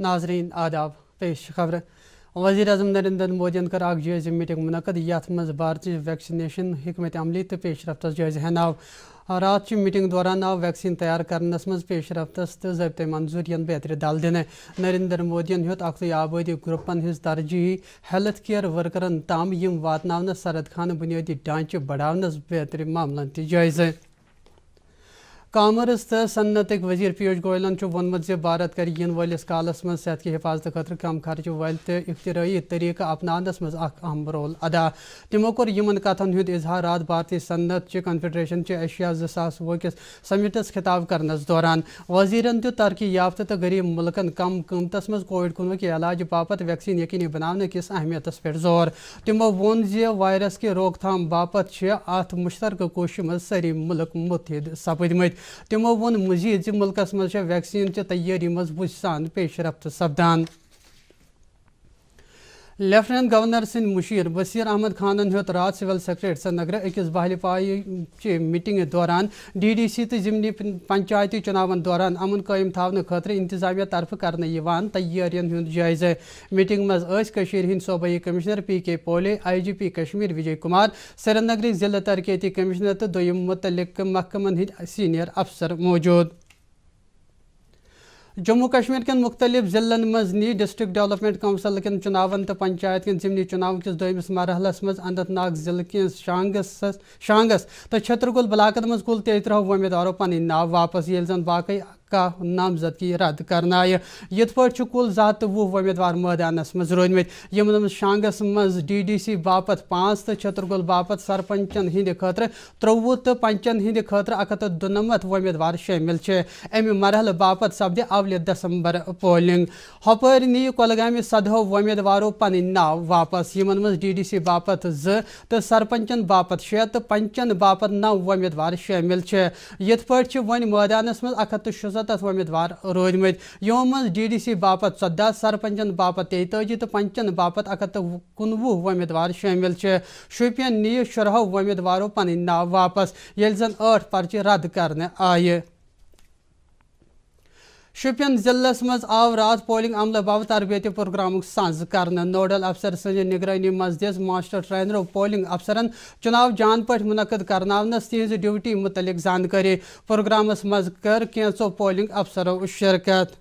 नाजरीन आदाब पेश खबर वज़ीर आज़म नरेंद्र मोदी कर जायज़ मीटिंग मुनक़द यथ मज भारतीय वैक्सीनेशन हिकमत अमली तो पेशरफ्त जायज़ हेनाव रात की मीटिंग दौरान आव वैक्सीन तैयार करनस मज पेशरफ्तस तो ज़ाब्ते मंजूरियन बेहतर दल दिन नरेंद्र मोदियन हेत अक्ल आबादी ग्रुपन हिज तरजीही हेल्थ केयर वर्करन ताम यम वातनावन सरद खान बुनियादी ढांचे बढ़ावनस बेहतर मामलन त जायज़ कामर्स तो सन्नतिक वजीर पीयूष गोयलन वोनमुत भारत कर इन वलिस कालस मज सेहत की हिफाजत खतर कम खर्च वल तो इख्तिराई तरीक़ अपनानस मज अहम रोल अदा तमो कोर यमन कथन हुंद इजहार रात भारतीय सन्नत कन्फेडरेशन एशिया 2020 किस समिटस खिताब करनस दौरान वजीरन दित तरक्की याफ्ता तो गरीब मुल्कन कम कीमतस मज कोविड-19 के इलाज बापत वैक्सीन यकीनी बनाने किस अहमियत पे जोर तमो वोन वायरस के रोकथाम बापत अत मुश्तरक कोशिश मज सारी मुल्क मुतहद सपदमत तमो वोन मजीद मुल्कस मज वैक्सीन च तैयारी मज बुझ सान पेशरफ्त सपदान लेफ्टिनेंट गवर्नर सिंध मुशीर बशीर अहमद खानन हेत रात सिविल सेक्रेटरी श्रीनगर अकिस बहलिफाई मीटिंग दौरान DDC तो जिमनी पंचायती चुनावन दौरान अमन कायम थावन खतर इंतजामिया तरफ करने तैयारियन हुंद जायज़ मीटिंग मज हिंद सूबाई कमिश्नर PK पोले IGP कश्मीर विजय कुमार श्रीनगर जिला तरक्याती कमिश्नर तो दोयम मुतल्लिक महकमन हिंद सीनियर अफसर मौजूद जम्मू कश्मीर के मुख्तलिफ जिलन मज नी डिस्ट्रिक्ट डेवलपमेंट काउंसिल के चुनावन तो पंचायत के जिमनी चुनाव किस दोयमिस मरहलस मज अनंतनाग जिले के शांगस तो छतरगुल ब्लाकत मज कुल 33 उम्मीदवारों पन नाव वापस ये जन बाकी का नामजदगी रद्द करना यथ पे कुल 220 उम्मीदवार मैदानस मज रोदमत यम शांगस मज DDC बापत 5 तो छतरगुल बापत सरपंचन हिंद खतर 23 तो पंचन हिंद खतर 192 उम्मीदवार शामिल अमि मरहल बापत सपदे अवल दिसंबर पोलिंग हपर नी कुलगाम 17 उम्मीदवारों पन नाव वापस यमन मज DDC बापत 2 तो सरपंचन बापत 6 तो पंचन बापत 9 उम्मीदवार शामिल यथ पे वन मैदानस मज 167 उम्मीदवार रोदमत यमो मज DDC बापत 14 सरपंचन बापत 43 तो पंचन बापत 119 उम्मीदवार शामिल शुपियन नी 16 उम्मीदवारों पन नाव वापस ये जन 8 पर्चे रद्द करने आये शुपियन जिलस मज आव रात पोलिंग अमल बाबत तरबियती प्रोग्राम सांझ करने नोडल अफसर सज निगरानी मज दिस मास्टर ट्रेनरों पोलिंग अफसरन चुनाव जान पे मुनक़द करनावनस तिहज ड्यूटी मुतलिक जानकारी प्रोग्रामस मज कर कैंसो पोलिंग अफसरों शिरकत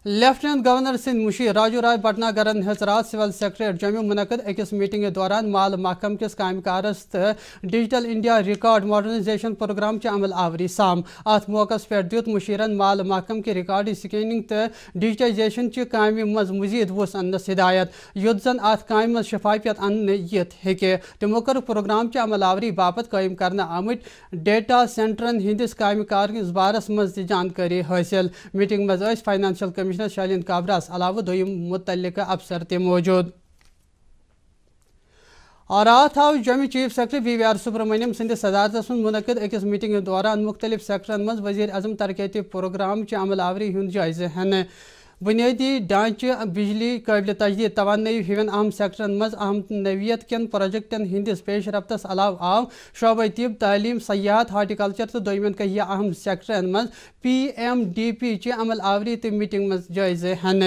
लेफ्टिनेंट गवर्नर सिंध मुशीर राजू राय भटनागरन हेज रात सिविल सेक्रेटरी जम्मू मुनक़द अकिस मीटिंग दौरान माल महकम किस कामकारस तो digital India record modernisation programme च अमल आवरी साम अत मौका पे दित मुशीरन माल महकम के रिकॉर्ड स्कैनिंग तो डिजिटाइजेशन च काम मज मजीद वुस अन्नस हिदायत युद्ध जन अत काम मज शफाफियत अन्न यत हेके तमो कर प्रोग्राम च अमल आवरी बापत कायम करने आमत डेटा सेंटरन हिंदिस कामकार बारस मज जानकारी हासिल मीटिंग मज फाइनेंशियल कमिश्नर शालीन काबरास अलावा दोयम मुतल्लिका अफसर ते मौजूद और रात आव Jammu chief secretary VVR Subrahmanyam सिंध सदारतस मज मुनक़द अकिस मीटिंग दौरान मुख्तलिफ सेक्टरन मज वजीर आज़म तरक्याती प्रोग्राम च अमल आवरी हुंद जायज़ हेन बुनियादी ढांचे बिजली काबिल तजदीद तवान्नई हिवन अहम सेक्टरन मज अहम नवियत कन प्रोजेक्टन हिंदिस पेशरफ्तस अलाव आव शोबे तिब तालीम सयाहत हार्टिकल्चर तो दोयमन कहिया अहम सेक्टरन मज PMDP च अमल आवरी तो मीटिंग मज जायज़ हेन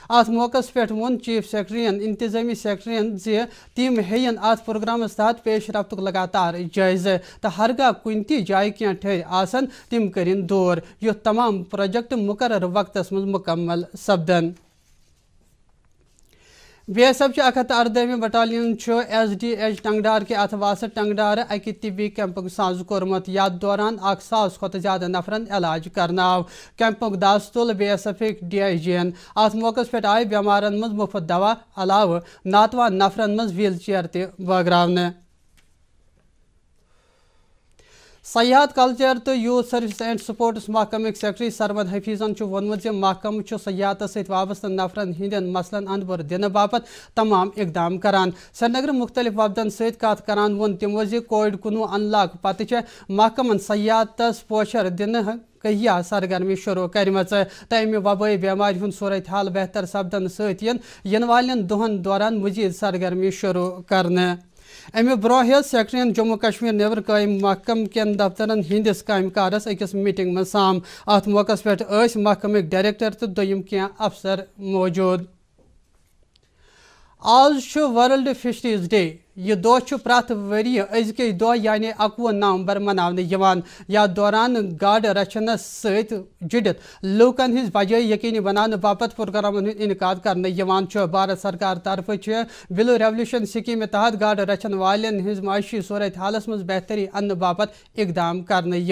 अत मौका पे वोन चीफ सेक्रेटरीन इंतजामी सेक्रेटरीन तिम हेयन अत प्रोग्राम तहत पेशरफ्त लगातार जायज़ तो हरगा कुन जाय क्या ठहर आसन तिम करिन दौर युथ तमाम प्रोजेक्ट मुकर्रर वक्तस मज मुकम्मल सपदन BSF 118 बटालियन SDH टंगडार के अथवास टंगडार अकि तिबी कैंपक साज कोरमत याद दौरान 100 खोत ज्यादा नफरन इलाज करनाव कैंपक दास्तुल BSF DIGN अत मौका पे आय बेमारन मज मुफ्त दवा अलाव नातवा नफरन मज व्हील चेयर ते बगरावने सयाहत कल्चर तो यूथ सर्विस एंड स्पोर्ट्स महकम सेक्रेटरी सरमद हफीजन वोनमुत महकम सयाहत सत वाबस्त नफरन हिंदन मसलन अंदबर दिन बापत तमाम इकदाम करान श्रीनगर मुख्तलिफ वफदन सत कत करान वोन तमो कोविड-19 अनलॉक पत महकमन सयाहतस पोशर दिन कहिया सरगर्मी शुरू करम तमि वबाई बेमार हुंद सूरत हाल बेहतर सपदन सत इन वालन दुहन दौरान मजीद सरगर्मी शुरू करने अमे ब्रोह सेक्रेटरियन जम्मू कश्मीर नेबर कायम महकम केन दफ्तरन हिंदिस काम कारस अकिस मीटिंग में साम अत मौकस पे महकमिक डायरेक्टर तो दोयम क्या अफसर मौजूद। आज वर्ल्ड फिशरीज डे। यह दह प्रथ वरी अजक दह यानी 21 नवंबर मनाने या दौरान गाड़ रचनस सत जुड़ित लूकन हज बजाई यकीनी बनाने बापत प्रोग्रामन इनकाद करने भारत सरकार तरफ ब्लू रेवल्यूशन स्कीम तहत गाड़ रचन वालन हज माशी सूरत हालस मज बेहतरी अन्न बापत इकदाम करने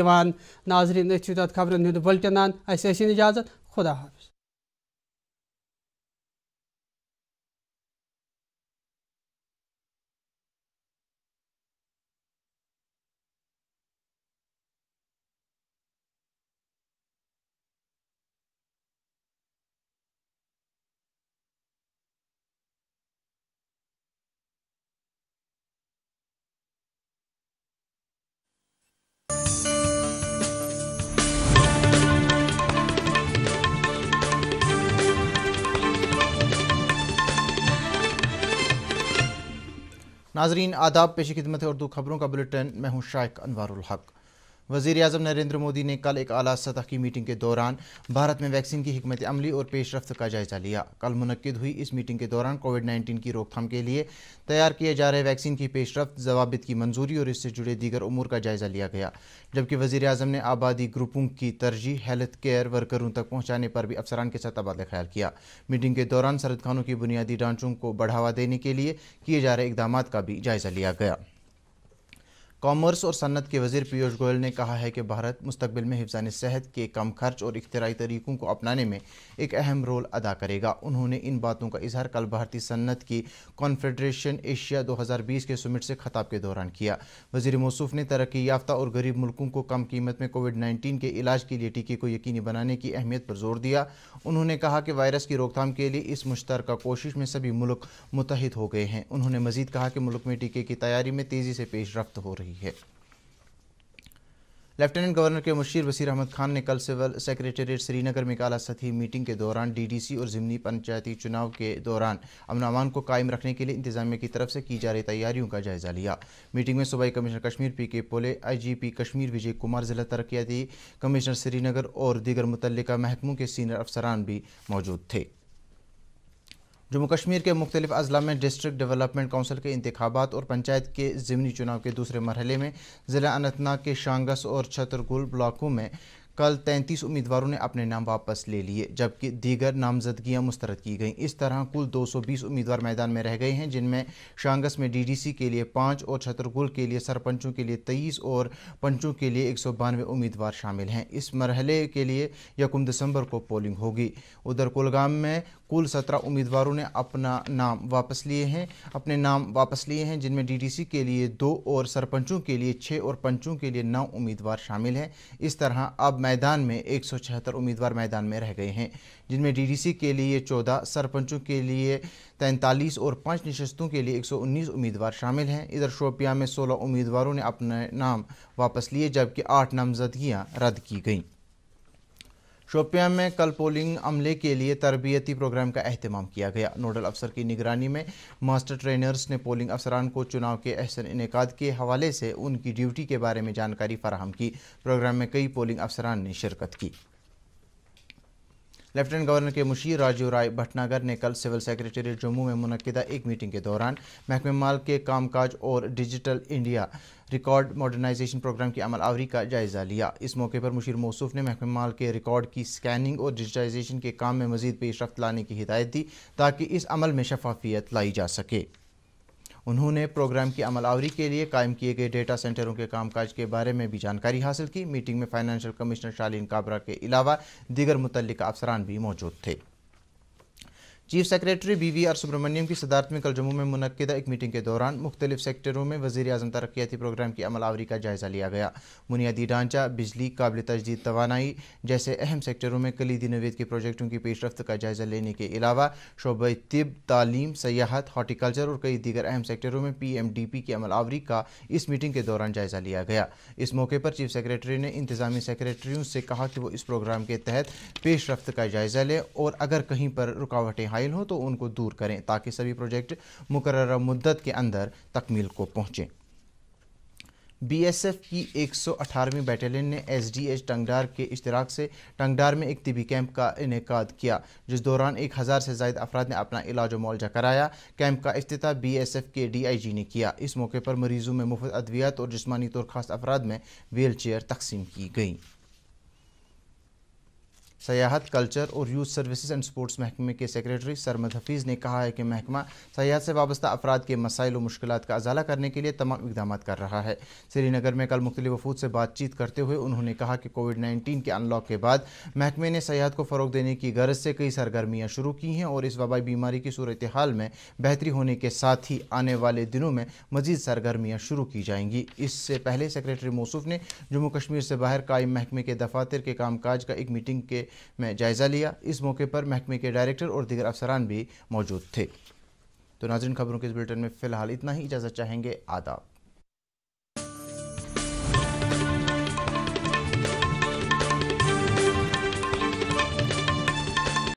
नाजरीन खबरन हंद बुलेटिन इजाजत खुदा हाफिज। नाजरीन आदाब, पेशी खिदमत है उर्दू खबरों का बुलेटिन। मैं हूँ शाइक अनवारुल हक। वज़ीर आज़म नरेंद्र मोदी ने कल एक आला सतह की मीटिंग के दौरान भारत में वैक्सीन की हिकमत अमली और पेशरफ्त का जायज़ा लिया। कल मुनक्किद हुई इस मीटिंग के दौरान कोविड-19 की रोकथाम के लिए तैयार किए जा रहे वैक्सीन की पेशरफ्त, ज़वाबित की मंजूरी और इससे जुड़े दीगर उमूर का जायज़ा लिया गया। जबकि वज़ीर आज़म ने आबादी ग्रुपों की तरजीह हेल्थ केयर वर्करों तक पहुँचाने पर भी अफसरान के साथ तबादला ख्याल किया। मीटिंग के दौरान सरहद खानों की बुनियादी ढांचों को बढ़ावा देने के लिए किए जा रहे इकदाम का भी जायज़ा लिया गया। कॉमर्स और सन्नत के वज़ीर पीयूष गोयल ने कहा है कि भारत मुस्तकबिल में हिफ्ज़ान सेहत के कम खर्च और इख्तिराई तरीक़ों को अपनाने में एक अहम रोल अदा करेगा। उन्होंने इन बातों का इजहार कल भारतीय सन्नत की कॉन्फेडरेशन एशिया 2020 के समिट से खिताब के दौरान किया। वज़ीर मौसूफ ने तरक्की याफ्ता और गरीब मुल्कों को कम कीमत में कोविड-19 के इलाज के लिए टीके को यकीनी बनाने की अहमियत पर जोर दिया। उन्होंने कहा कि वायरस की रोकथाम के लिए इस मुश्तरका कोशिश में सभी मुल्क मुत्तहिद हो गए हैं। उन्होंने मज़ीद कहा कि मुल्क में टीके की तैयारी में तेज़ी से पेशरफ्त हो रही है। लेफ्टिनेंट गवर्नर के मुशीर वसीर अहमद खान ने कल सिविल सेक्रेटेरिएट श्रीनगर में आला सतही मीटिंग के दौरान डीडीसी और ज़िमनी पंचायती चुनाव के दौरान अमन अमान को कायम रखने के लिए इंतजामिया की तरफ से की जा रही तैयारियों का जायज़ा लिया। मीटिंग में सूबाई कमिश्नर कश्मीर पी के पोले, IGP कश्मीर विजय कुमार, ज़िला तरक्याती कमिश्नर श्रीनगर और दीगर मुतल्लिका महकमों के सीनियर अफसरान भी मौजूद थे। जम्मू कश्मीर के मुख्तलिफ अजला में डिस्ट्रिक्ट डेवलपमेंट काउंसिल के इंतखाबात और पंचायत के ज़िमनी चुनाव के दूसरे मरहले में ज़िला अनंतनाग के शांगस और छतरगुल ब्लॉकों में कल 33 उम्मीदवारों ने अपने नाम वापस ले लिए, जबकि दीगर नामजदगियां मुस्तरद की गईं। इस तरह कुल 220 उम्मीदवार मैदान में रह गए हैं, जिनमें शांगस में DDC के लिए 5 और छतरगुल के लिए सरपंचों के लिए 23 और पंचों के लिए 192 उम्मीदवार शामिल हैं। इस मरहले के लिए 1 दिसंबर को पोलिंग होगी। उधर कुलगाम में कुल 17 उम्मीदवारों ने अपने नाम वापस लिए हैं, जिनमें DDC के लिए 2 और सरपंचों के लिए 6 और पंचों के लिए 9 उम्मीदवार शामिल हैं। इस तरह अब मैदान में 176 उम्मीदवार मैदान में रह गए हैं, जिनमें DDC के लिए 14, सरपंचों के लिए 43 और 5 नशस्तों के लिए 119 उम्मीदवार शामिल हैं। इधर शोपियां में 16 उम्मीदवारों ने अपने नाम वापस लिए, जबकि 8 नामजदगियां रद्द की गईं। शोपियां में कल पोलिंग अमले के लिए तरबियती प्रोग्राम का अहतमाम किया गया। नोडल अफसर की निगरानी में मास्टर ट्रेनर्स ने पोलिंग अफसरान को चुनाव के अहसन इनेकाद के हवाले से उनकी ड्यूटी के बारे में जानकारी फराहम की। प्रोग्राम में कई पोलिंग अफसरान ने शिरकत की। लेफ्टिनेंट गवर्नर के मुशीर राजीव राय भटनागर ने कल सिविल सेक्रेटेरिएट जम्मू में मुनक्किदा एक मीटिंग के दौरान महकमे माल के कामकाज और digital India record modernisation programme की अमल आवरी का जायज़ा लिया। इस मौके पर मुशीर मौसूफ ने महकमे माल के रिकॉर्ड की स्कैनिंग और डिजिटाइजेशन के काम में मज़ीद पेशरफ्त लाने की हिदायत दी, ताकि इस अमल में शफाफियत लाई जा सके। उन्होंने प्रोग्राम की अमल आवरी के लिए कायम किए गए डेटा सेंटरों के कामकाज के बारे में भी जानकारी हासिल की। मीटिंग में फाइनेंशियल कमिश्नर शालीन काबरा के अलावा दीगर मुतल्लिका अफसरान भी मौजूद थे। चीफ सेक्रेटरी BVR सुब्रमण्यम की सदारत में कल जम्मू में मुनक्किदा एक मीटिंग के दौरान मुख्तलिफ सेक्टरों में वज़ीर आज़म तरक्याती प्रोग्राम की अमल आवरी का जायज़ा लिया गया। बुनियादी ढांचा, बिजली, काबिल तजदीद तवानाई जैसे अहम सेक्टरों में कलीदी नवीद के प्रोजेक्टों की पेशरफ्त का जायज़ा लेने के अलावा शोबे तिब, तालीम, सयाहत, हॉर्टिकल्चर और कई दीगर अहम सेक्टरों में PMDP की अमल आवरी का इस मीटिंग के दौरान जायज़ा लिया गया। इस मौके पर चीफ सेक्रेटरी ने इंतजामी सेक्रेटरियों से कहा कि वो इस प्रोग्राम के तहत पेशरफ्त का जायज़ा लें और अगर कहीं पर रुकावटें हाइल हों तो उनको दूर करें ताकि सभी प्रोजेक्ट मुकर्रर मुद्दत के अंदर तकमील को पहुँचें। BSF की 118वीं बटालियन ने SDH टंगडार के इश्तिराक से टंगडार में एक तिबी कैंप का इनेकाद किया, जिस दौरान 1000 से ज़ायद अफराद ने अपना इलाज व मुआवजा कराया। कैंप का इफ्तिताह BSF के DIG ने किया। इस मौके पर मरीजों में मुफ्त अद्वियात और जिस्मानी तौर खास अफराद में व्हील चेयर तकसीम की गई। सयाहत, कल्चर और यूथ सर्विसेज एंड स्पोर्ट्स महकमे के सेक्रेटरी सरमद हफीज़ ने कहा है कि महकमा सयाहत से वाबस्ता अफराद के मसाइल और मुश्किलात का अजाला करने के लिए तमाम इक़दाम कर रहा है। श्रीनगर में कल मुख्तलिफ वफूद से बातचीत करते हुए उन्होंने कहा कि कोविड-19 के अनलॉक के बाद महकमे ने सयाहत को फ़रोग़ देने की गर्ज से कई सरगर्मियाँ शुरू की हैं और इस वबाई बीमारी की सूरत हाल में बेहतरी होने के साथ ही आने वाले दिनों में मज़ीद सरगर्मियाँ शुरू की जाएंगी। इससे पहले सेक्रेटरी मौसूफ ने जम्मू कश्मीर से बाहर कायम महकमे के दफातर के कामकाज का एक मीटिंग के में जायज़ा लिया। इस मौके पर महकमे के डायरेक्टर और दीगर अफसरान भी मौजूद थे। तो नाज़रीन, खबरों के इस बुलेटिन में फ़िलहाल इतना ही। इजाज़त चाहेंगे। आदाब।